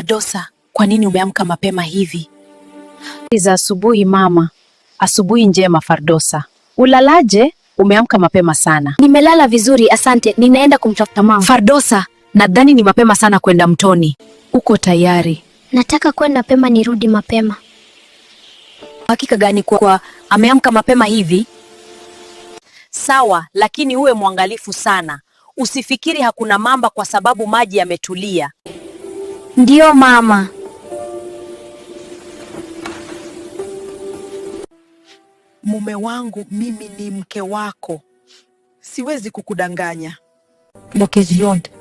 Fardosa, kwa nini umeamka mapema hivi? Za asubuhi mama. Asubuhi njema Fardosa. Ulalaje? Umeamka mapema sana. Nimelala vizuri asante, ninaenda kumtafuta mama. Fardosa, nadhani ni mapema sana kwenda mtoni. Uko tayari? Nataka kwenda mapema nirudi mapema. Hakika gani kwa ameamka mapema hivi? Sawa, lakini uwe mwangalifu sana. Usifikiri hakuna mamba kwa sababu maji yametulia. Ndiyo mama. Mume wangu, mimi ni mke wako. Siwezi kukudanganya.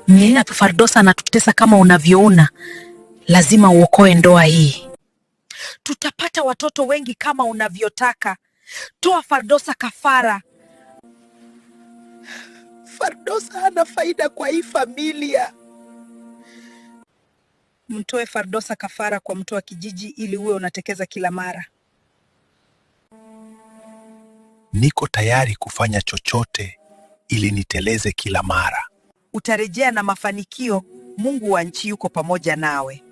Nina tu Fardosa anatutesa kama unavyoona. Lazima uokoe ndoa hii. Tutapata watoto wengi kama unavyotaka. Toa Fardosa kafara. Fardosa hana faida kwa hii familia. Mtoe Fardosa kafara kwa mtu wa kijiji ili uwe unatekeza kila mara. Niko tayari kufanya chochote ili niteleze kila mara. Utarejea na mafanikio. Mungu wa nchi yuko pamoja nawe.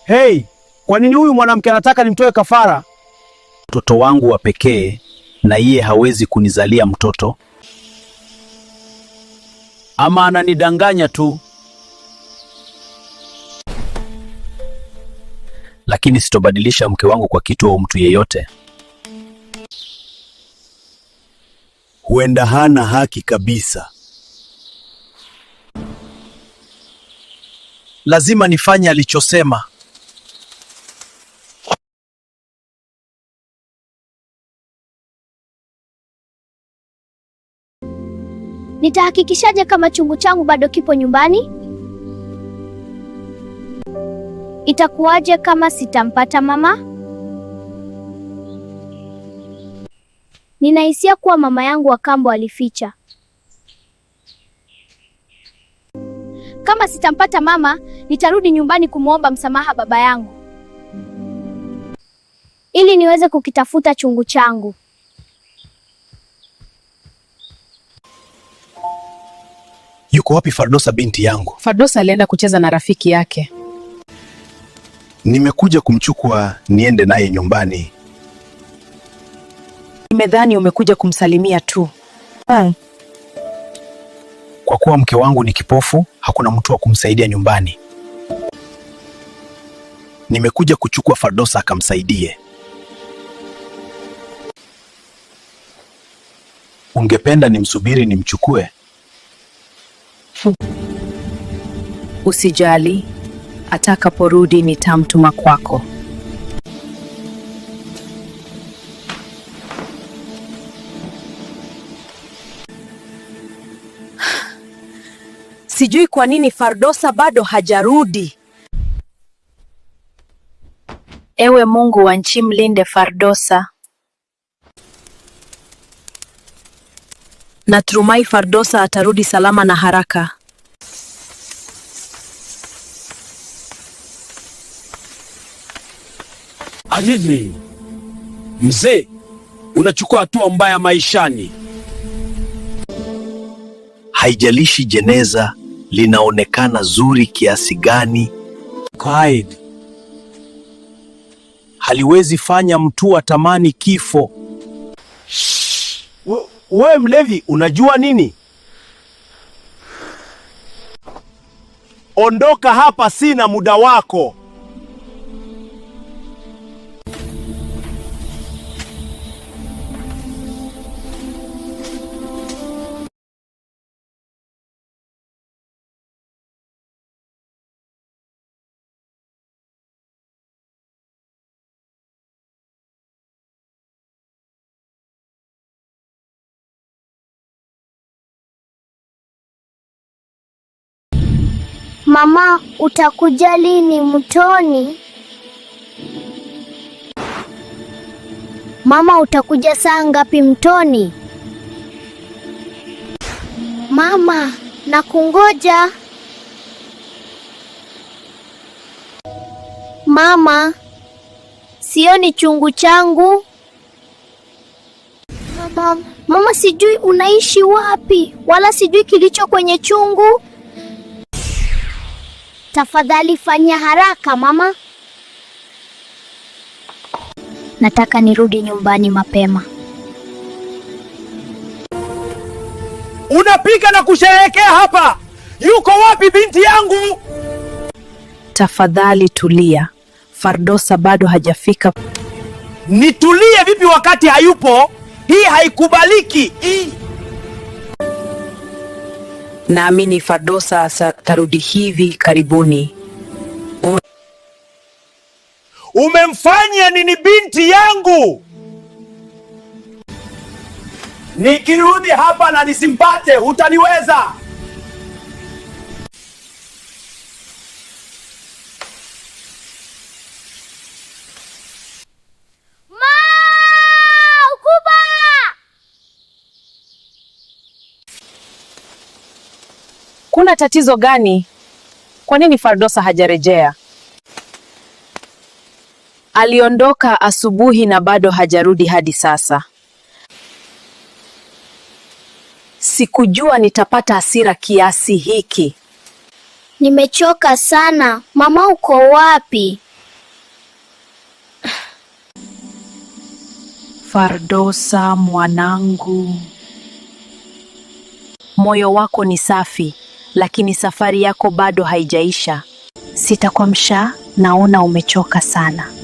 Hey, kwa nini huyu mwanamke anataka nimtoe kafara? Mtoto wangu wa pekee na yeye hawezi kunizalia mtoto. Ama ananidanganya tu? Lakini sitobadilisha mke wangu kwa kitu au mtu yeyote. Huenda hana haki kabisa. Lazima nifanye alichosema. Nitahakikishaje kama chungu changu bado kipo nyumbani? Itakuwaje kama sitampata mama? Ninahisia kuwa mama yangu wa kambo alificha. Kama sitampata mama, nitarudi nyumbani kumwomba msamaha baba yangu, ili niweze kukitafuta chungu changu. Yuko wapi Fardosa binti yangu? Fardosa alienda kucheza na rafiki yake. Nimekuja kumchukua niende naye nyumbani. Nimedhani umekuja kumsalimia tu. Kwa kuwa mke wangu ni kipofu, hakuna mtu wa kumsaidia nyumbani. Nimekuja kuchukua Fardosa akamsaidie. Ungependa nimsubiri nimchukue? Usijali, atakaporudi nitamtuma kwako. Sijui kwa nini Fardosa bado hajarudi. Ewe Mungu wa nchi, mlinde Fardosa. Natumai Fardosa atarudi salama na haraka. Azizi, mzee, unachukua hatua mbaya maishani. Haijalishi jeneza linaonekana zuri kiasi gani, Kaid, haliwezi fanya mtu atamani kifo. wewe mlevi, unajua nini? Ondoka hapa, sina muda wako. Mama, utakuja lini mtoni? Mama, utakuja saa ngapi mtoni? Mama, nakungoja. Mama, sioni chungu changu. Mama, sijui unaishi wapi, wala sijui kilicho kwenye chungu. Tafadhali fanya haraka mama. Nataka nirudi nyumbani mapema. Unapika na kusherehekea hapa. Yuko wapi binti yangu? Tafadhali tulia. Fardosa bado hajafika. Nitulie vipi wakati hayupo? Hii haikubaliki. Naamini Fardosa atarudi hivi karibuni. Umemfanya nini binti yangu? Nikirudi hapa na nisimpate, utaniweza? Kuna tatizo gani? Kwa nini Fardosa hajarejea? Aliondoka asubuhi na bado hajarudi hadi sasa. Sikujua nitapata hasira kiasi hiki. Nimechoka sana. Mama, uko wapi? Fardosa mwanangu. Moyo wako ni safi, lakini safari yako bado haijaisha. Sitakwamsha, naona umechoka sana.